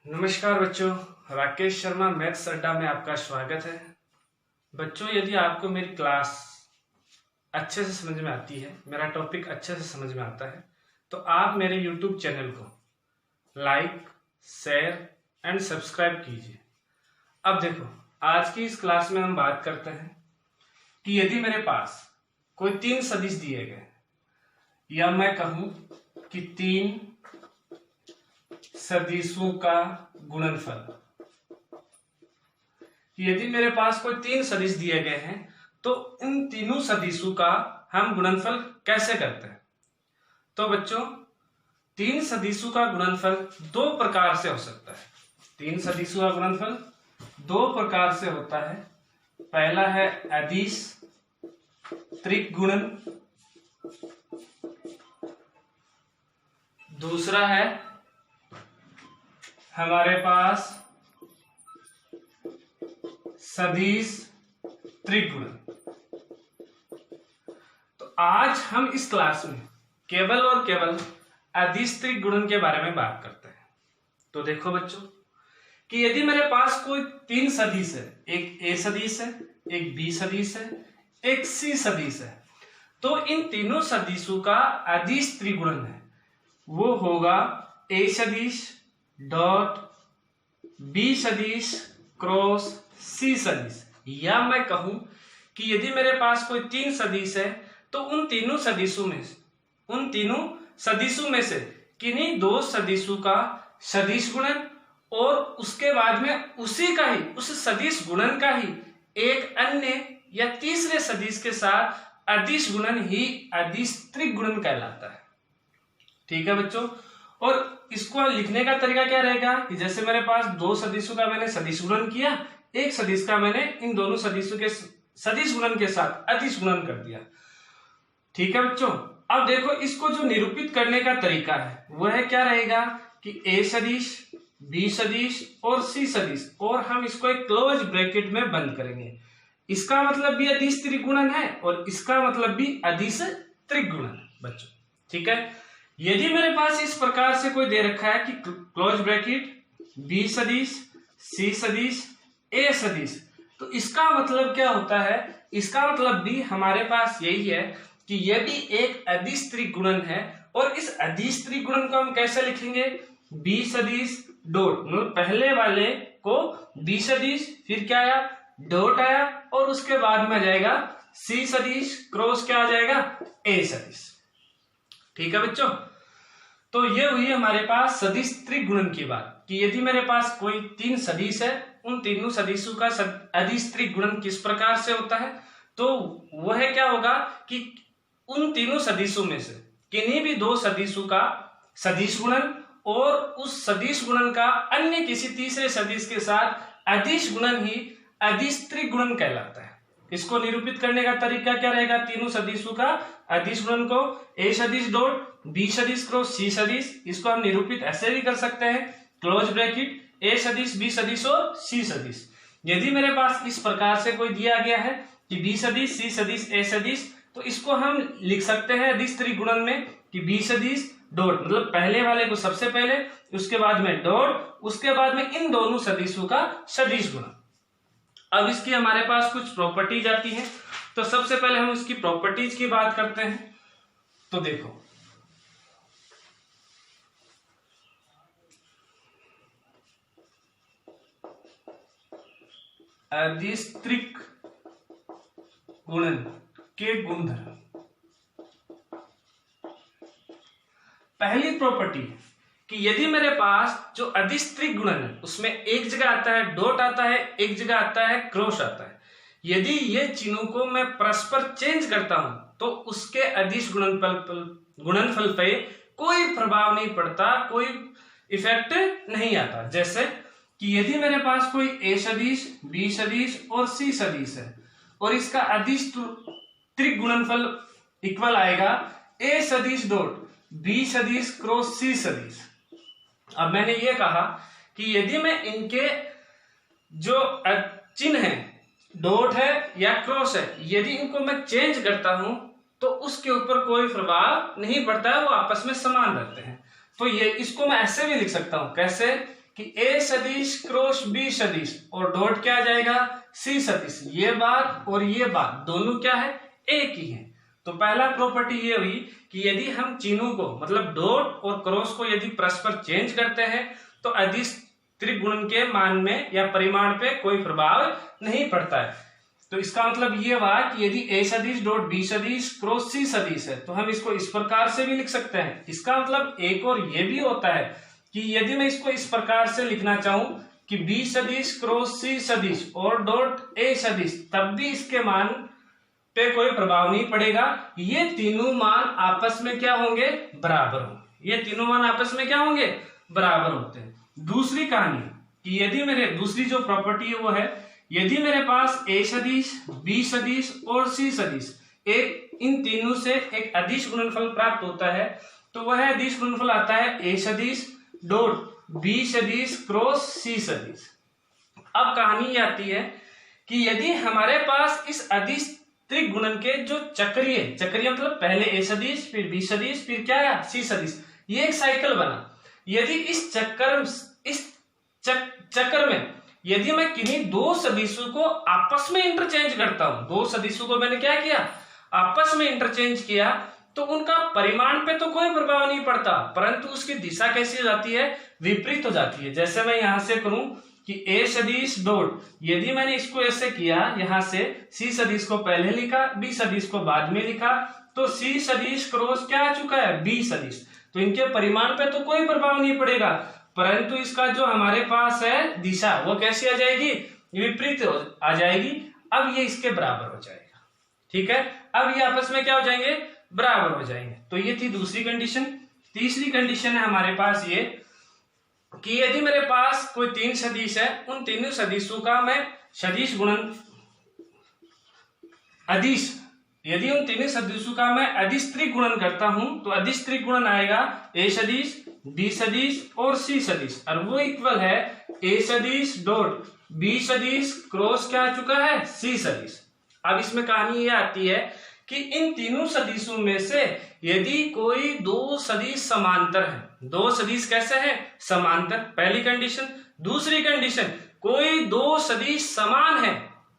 नमस्कार बच्चों, राकेश शर्मा मैथ्स अड्डा में आपका स्वागत है। बच्चों, यदि आपको मेरी क्लास अच्छे से समझ में आती है, मेरा टॉपिक अच्छे से समझ में आता है, तो आप मेरे यूट्यूब चैनल को लाइक, शेयर एंड सब्सक्राइब कीजिए। अब देखो, आज की इस क्लास में हम बात करते हैं कि यदि मेरे पास कोई 3 सदिश दिए गए, या मैं कहूं कि 3 सदिशों का गुणनफल, यदि मेरे पास कोई 3 सदिश दिए गए हैं तो इन तीनों सदिशों का हम गुणनफल कैसे करते हैं। तो बच्चों, 3 सदिशों का गुणनफल 2 प्रकार से हो सकता है। 3 सदिशों का गुणनफल 2 प्रकार से होता है। पहला है अदिश त्रिगुणन, दूसरा है हमारे पास सदिश त्रिगुणन। तो आज हम इस क्लास में केवल और केवल अदिश त्रिगुणन के बारे में बात करते हैं। तो देखो बच्चों कि यदि मेरे पास कोई 3 सदिश है, एक ए सदिश है, एक बी सदिश है, एक सी सदिश है, तो इन तीनों सदिशों का अदिश त्रिगुणन है वो होगा ए सदिश डॉट बी सदिश क्रॉस सी सदिश। या मैं कहूं कि यदि मेरे पास कोई 3 सदिश है तो उन तीनों सदिशों में से किन्हीं 2 सदिशों का सदिश गुणन और उसके बाद में उस सदिश गुणन का ही एक अन्य या तीसरे सदिश के साथ अदिश गुणन ही अदिश त्रिगुणन कहलाता है। ठीक है बच्चों, और इसको लिखने का तरीका क्या रहेगा कि जैसे मेरे पास 2 सदिशों का मैंने सदिश गुणन किया, एक सदिश का मैंने इन दोनों सदिशों के सदिश गुणन के साथ अदिश गुणन कर दिया। ठीक है बच्चों, अब देखो इसको जो निरूपित करने का तरीका है वह है क्या रहेगा कि ए सदिश, बी सदिश और सी सदिश, और हम इसको एक क्लोज ब्रैकेट में बंद करेंगे। इसका मतलब भी अदिश त्रिगुणन है और इसका मतलब भी अदिश त्रिगुणन बच्चों। ठीक है, यदि मेरे पास इस प्रकार से कोई दे रखा है कि क्लोज ब्रैकेट बी सदिश, सी सदिश, ए सदिश, तो इसका मतलब क्या होता है, इसका मतलब भी हमारे पास यही है कि यह भी एक अदिश त्रिगुणन है। और इस अदिश त्रिगुणन को हम कैसे लिखेंगे, बी सदिश डॉट, मतलब पहले वाले को बी सदिश, फिर क्या आया डॉट आया, और उसके बाद में जाएगा सी सदिश क्रॉस क्या आ जाएगा ए सदिश। ठीक है बच्चों, तो ये हुई हमारे पास सदिश त्रिगुणन की बात कि यदि मेरे पास कोई 3 सदिश है, उन तीनों सदिशों का अदिश त्रिगुणन किस प्रकार से होता है, तो वह क्या होगा कि उन तीनों सदिशों में से किन्हीं भी 2 सदिशों का सदिश गुणन और उस सदिश गुणन का अन्य किसी तीसरे सदिश के साथ अदिश गुणन ही अदिश त्रिगुणन कहलाता है। इसको निरूपित करने का तरीका क्या रहेगा, तीनों सदिशों का अदिश गुणन को ए सदिश डॉट बी सदिश क्रॉस सी सदिश, इसको हम निरूपित ऐसे भी कर सकते हैं क्लोज ब्रैकेट ए सदिश, बी सदिश और सी सदिश। यदि मेरे पास इस प्रकार से कोई दिया गया है कि बी सदिश, सी सदिश, ए सदिश, तो इसको हम लिख सकते हैं अदिश त्रिगुणन में कि बी सदिश डॉट, मतलब पहले वाले को सबसे पहले, उसके बाद में डॉट, उसके बाद में इन दोनों सदिशों का सदिश गुणन। अब इसकी हमारे पास कुछ प्रॉपर्टीज आती हैं, तो सबसे पहले हम इसकी प्रॉपर्टीज की बात करते हैं। तो देखो अदिश त्रिगुणन के गुणधर्म। पहली प्रॉपर्टी कि यदि मेरे पास जो अदिश त्रिगुणन है उसमें एक जगह आता है डॉट आता है, एक जगह आता है क्रॉस आता है, यदि ये चिन्हों को मैं परस्पर चेंज करता हूं तो उसके अदिश गुणनफल पे कोई प्रभाव नहीं पड़ता, कोई इफेक्ट नहीं आता। जैसे कि यदि मेरे पास कोई ए सदिश, बी सदिश और सी सदिश है और इसका अदिश त्रिगुणनफल इक्वल आएगा ए सदिश डॉट बी सदिश क्रॉस सी सदिश। अब मैंने ये कहा कि यदि मैं इनके जो चिन्ह है, डॉट है या क्रॉस है, यदि इनको मैं चेंज करता हूं तो उसके ऊपर कोई प्रभाव नहीं पड़ता है, वो आपस में समान रहते हैं। तो ये इसको मैं ऐसे भी लिख सकता हूं, कैसे कि ए सदिश क्रॉस बी सदिश और डॉट क्या आ जाएगा, सी सदिश। ये बात और ये बात दोनों क्या है, एक ही है। तो पहला प्रॉपर्टी ये हुई कि यदि हम चिन्हों को मतलब डॉट और क्रॉस को यदि परस्पर चेंज करते हैं तो अदिश त्रिगुणन के मान में या परिमाण पे कोई प्रभाव नहीं पड़ता है। तो इसका मतलब ये हुआ कि यदि ए सदिश डॉट बी सदिश क्रॉस सी सदिश है तो हम इसको इस प्रकार से भी लिख सकते हैं। इसका मतलब एक और ये भी होता है कि यदि मैं इसको इस प्रकार से लिखना चाहूं कि बी सदिश क्रॉस सी सदिश और डॉट ए सदिश, तब भी इसके मान पे कोई प्रभाव नहीं पड़ेगा। ये तीनों मान आपस में क्या होंगे, बराबर होंगे। ये तीनों मान आपस में क्या होंगे, बराबर होते हैं। दूसरी कहानी कि यदि मेरे दूसरी जो प्रॉपर्टी है वो है यदि मेरे पास ए सदिश बी सदिश और सी सदिश एक इन तीनों से एक अदिश गुणनफल प्राप्त होता है तो वह अदिश गुणनफल आता है ए सदिश डॉट बी सदिश क्रॉस सी सदिश। अब कहानी ये आती है कि यदि हमारे पास इस अदिश त्रिगुणन के जो चक्रीय मतलब पहले ए सदिश फिर बी सदिश फिर क्या है सी सदिश, ये एक साइकिल बना। यदि इस चक्कर में यदि मैं किन्हीं दो सदिशों को आपस में इंटरचेंज करता हूं, दो सदिशों को मैंने क्या किया, आपस में इंटरचेंज किया, तो उनका परिमाण पे तो कोई प्रभाव नहीं पड़ता, परंतु उसकी दिशा कैसी हो जाती है, विपरीत हो जाती है। जैसे मैं यहां से करूं कि ए सदिश डॉट, यदि मैंने इसको ऐसे किया, यहां से सी सदिश को पहले लिखा बी सदिश को बाद में लिखा, तो सी सदिश क्रॉस क्या आ चुका है, बी सदिश। तो इनके परिमाण पे तो कोई प्रभाव नहीं पड़ेगा, परंतु इसका जो हमारे पास है दिशा वो कैसी आ जाएगी, विपरीत आ जाएगी। अब ये इसके बराबर हो जाएगा, ठीक है। अब ये आपस में क्या हो जाएंगे, बराबर हो जाएंगे। तो ये थी दूसरी कंडीशन। तीसरी कंडीशन है हमारे पास ये कि यदि मेरे पास कोई तीन सदिश है, उन तीनों सदिशों का मैं सदिश गुणन अदिश, यदि उन तीनों सदिशों का मैं अदिश त्रिगुणन करता हूं तो अदिश त्रिगुणन आएगा ए सदिश बी सदिश और सी सदिश, और वो इक्वल है ए सदिश डॉट बी सदिश क्रॉस क्या आ चुका है, सी सदिश। अब इसमें कहानी ये आती है कि इन तीनों सदिशों में से यदि कोई दो सदिश समांतर है, दो सदिश कैसे हैं, समांतर, पहली कंडीशन। दूसरी कंडीशन कोई दो सदिश समान है,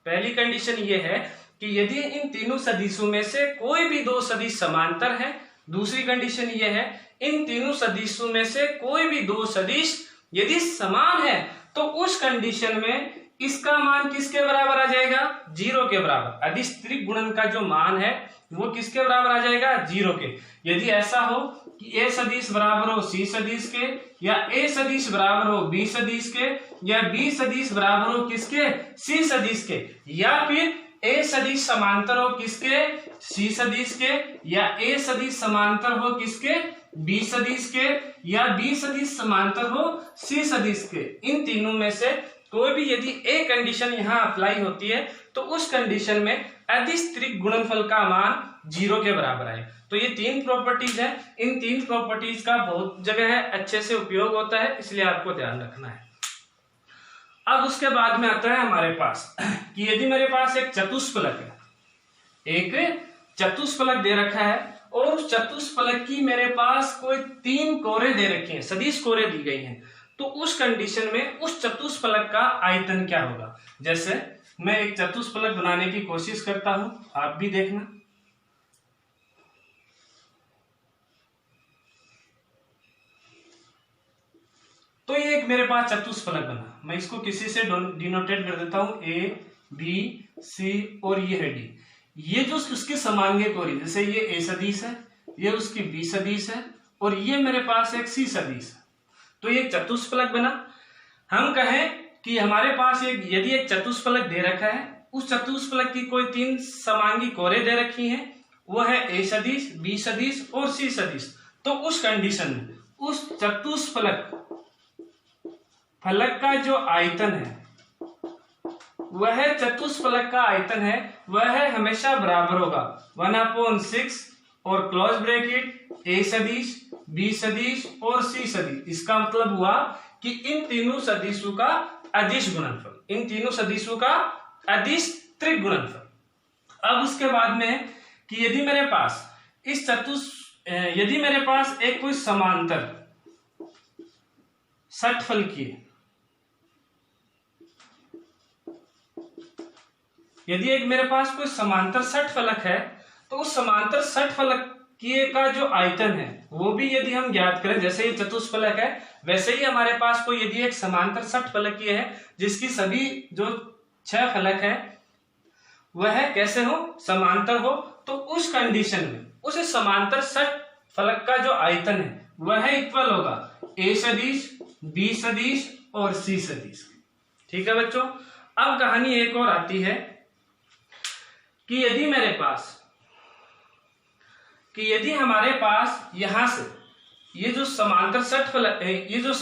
पहली कंडीशन ये है कि यदि इन तीनों सदिशों में से कोई भी दो सदिश समांतर है। दूसरी कंडीशन ये है इन तीनों सदिशों में से कोई भी दो सदिश यदि समान है तो उस कंडीशन में इसका मान किसके बराबर आ जाएगा, जीरो के बराबर। अदिश त्रिगुणन का जो मान है वो किसके बराबर आ जाएगा, जीरो के। यदि ऐसा हो कि ए सदिश बराबर हो सी सदिश के, या ए सदिश बराबर हो बी सदिश के, या बी सदिश बराबर हो किसके, सी सदिश के, या फिर ए सदिश समांतर हो किसके, सी सदिश के, या ए सदिश समांतर हो किसके, बी सदिश के, या बी सदिश समांतर हो सी सदिश के, इन तीनों में से कोई भी यदि एक कंडीशन यहाँ अप्लाई होती है तो उस कंडीशन में अदिश त्रिगुणनफल का मान जीरो के बराबर आए। तो ये तीन प्रॉपर्टीज है, इन तीन प्रॉपर्टीज का बहुत जगह है अच्छे से उपयोग होता है, इसलिए आपको ध्यान रखना है। अब उसके बाद में आता है हमारे पास कि यदि मेरे पास एक चतुष्फलक है, एक चतुष्फलक दे रखा है और उस चतुष्फलक की मेरे पास कोई तीन कोरे दे रखे हैं, सदिश कोरे दी गई हैं, तो उस कंडीशन में उस चतुष्फलक का आयतन क्या होगा। जैसे मैं एक चतुष्फलक बनाने की कोशिश करता हूं, आप भी देखना। तो ये एक मेरे पास चतुष्फलक बना, मैं इसको किसी से डिनोटेट कर देता हूं, ए बी सी और ये है डी। ये जो उसकी समांगी कोरी, जैसे ये ए सदिश है, ये उसकी बी सदिश है और ये मेरे पास एक सी सदिश है, तो ये चतुष्फलक बना। हम कहें कि हमारे पास एक यदि एक चतुष्फलक दे रखा है, उस चतुष्फलक की कोई तीन समांगी कोरे दे रखी हैं, वो है ए सदिश बी सदिश और सी सदिश। तो उस कंडीशन में उस चतुष्फलक का जो आयतन है, वह चतुष्फलक का आयतन है, वह हमेशा बराबर होगा 1/6 और क्लोज ब्रैकेट ए सदिश बी सदिश और सी सदिश। इसका मतलब हुआ कि इन तीनों सदिशों का अदिश गुणनफल, इन तीनों सदिशों का अदिश त्रिगुणनफल। अब उसके बाद में कि यदि मेरे पास यदि मेरे पास एक कोई समांतर षटफल की, यदि एक मेरे पास कोई समांतर षटफलक है तो उस समांतर षटफलक का जो आयतन है वो भी यदि हम ज्ञात करें, जैसे ये चतुष्फलक है वैसे ही हमारे पास कोई यदि एक समांतर षटफलकीय है जिसकी सभी जो 6 फलक है वह कैसे हो, समांतर हो, तो उस कंडीशन में उस समांतर षटफलक का जो आयतन है वह इक्वल होगा a सदिश, b सदिश और c सदिश। ठीक है बच्चों। अब कहानी एक और आती है कि यदि हमारे पास यहां से ये जो समांतर षटफलक है, ये जो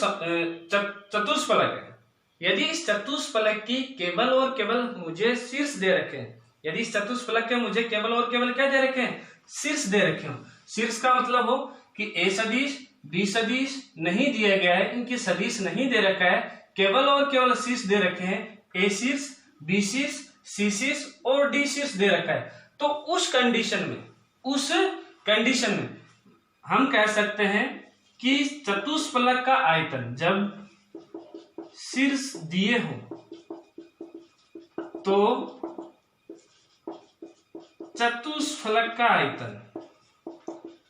चतुष्फलक है, यदि इस चतुष्फलक की केवल और केवल मुझे शीर्ष दे रखे हैं, यदि इस चतुष्फलक के मुझे केवल और केवल क्या दे रखे हैं, शीर्ष दे रखे हो। शीर्ष का मतलब हो कि a सदिश, b सदिश नहीं दिया गया है, इनकी सदिश नहीं दे रखा है, केवल और केवल शीर्ष दे रखे हैं, a शीर्ष, b शीर्ष, c शीर्ष और d शीर्ष दे रखा है। तो उस कंडीशन में हम कह सकते हैं कि चतुष्फलक का आयतन जब शीर्ष दिए हो तो चतुष्फलक का आयतन,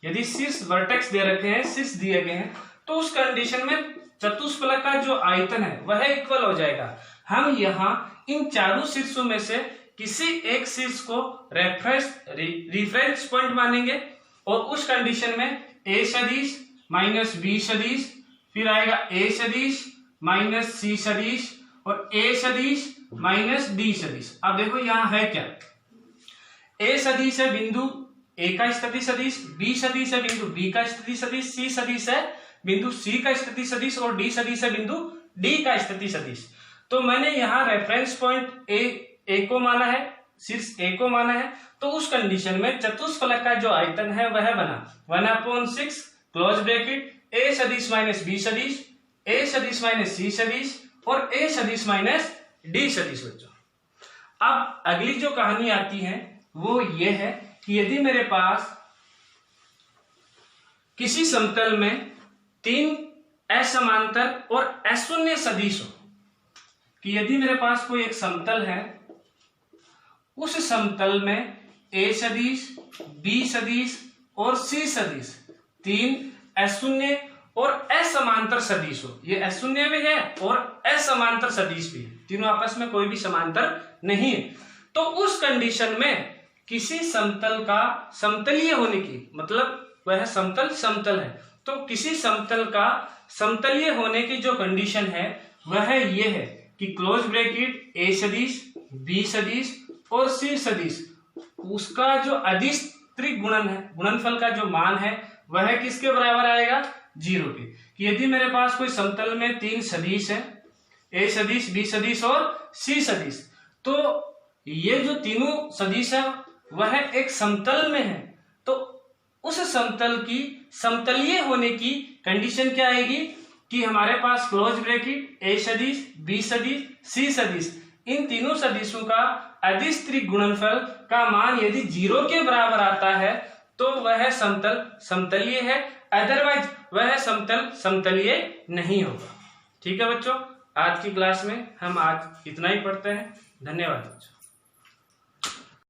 यदि शीर्ष वर्टेक्स दे रखे हैं, शीर्ष दिए गए हैं, तो उस कंडीशन में चतुष्फलक का जो आयतन है वह इक्वल हो जाएगा। हम यहाँ इन चारों शीर्षों में से किसी एक शीर्ष को रेफरेंस पॉइंट मानेंगे और उस कंडीशन में a सदिश माइनस b सदिश, फिर आएगा a सदिश माइनस c सदिश और a सदिश माइनस d सदिश। अब देखो यहाँ है क्या, a सदिश है बिंदु a का स्थिति सदिश, b सदिश है बिंदु b का स्थिति सदिश, c सदिश है बिंदु c का स्थिति सदिश और d सदिश है बिंदु d का स्थिति सदिश। तो मैंने यहाँ रेफरेंस पॉइंट a को माना है, शीर्ष a को माना है, तो उस कंडीशन में चतुष्फलक का जो आयतन है वह बना 1/6 क्लोज ब्रैकेट a सदिश माइनस b सदिश, a सदिश माइनस c सदिश और a सदिश माइनस d सदिश। बच्चों अब अगली जो कहानी आती है वो ये है कि यदि मेरे पास किसी समतल में 3 असमांतर और अशून्य सदिश हो, कि यदि मेरे पास कोई एक समतल है, उस समतल में a सदिश, b सदिश और c सदिश 3 अशून्य और असमांतर सदिश हो, ये अशून्य भी है और असमांतर सदिश भी है, तीनों आपस में कोई भी समांतर नहीं है, तो उस कंडीशन में किसी समतल का समतलीय होने की, मतलब वह समतल है, तो किसी समतल का समतलीय होने की जो कंडीशन है वह ये है कि क्लोज ब्रैकेट a सदिश, b सदिश और c सदिश, उसका जो अदिश त्रिक गुणन है, गुणनफल का जो मान है वह किसके बराबर आएगा, 0 के। कि यदि मेरे पास कोई समतल में 3 सदिश है, a सदिश, b सदिश और c सदिश, तो ये जो तीनों सदिश है वह एक समतल में है, तो उस समतल की समतलीय होने की कंडीशन क्या आएगी कि हमारे पास क्लोज ब्रैकेट a सदिश, b सदिश, c सदिश, इन तीनों सदिशों का अदिश त्रिक गुणनफल का मान यदि 0 के बराबर आता है तो वह समतल समतलीय है, अदरवाइज वह समतल समतलीय नहीं होगा। ठीक है बच्चों, आज की क्लास में हम आज इतना ही पढ़ते हैं। धन्यवाद बच्चों।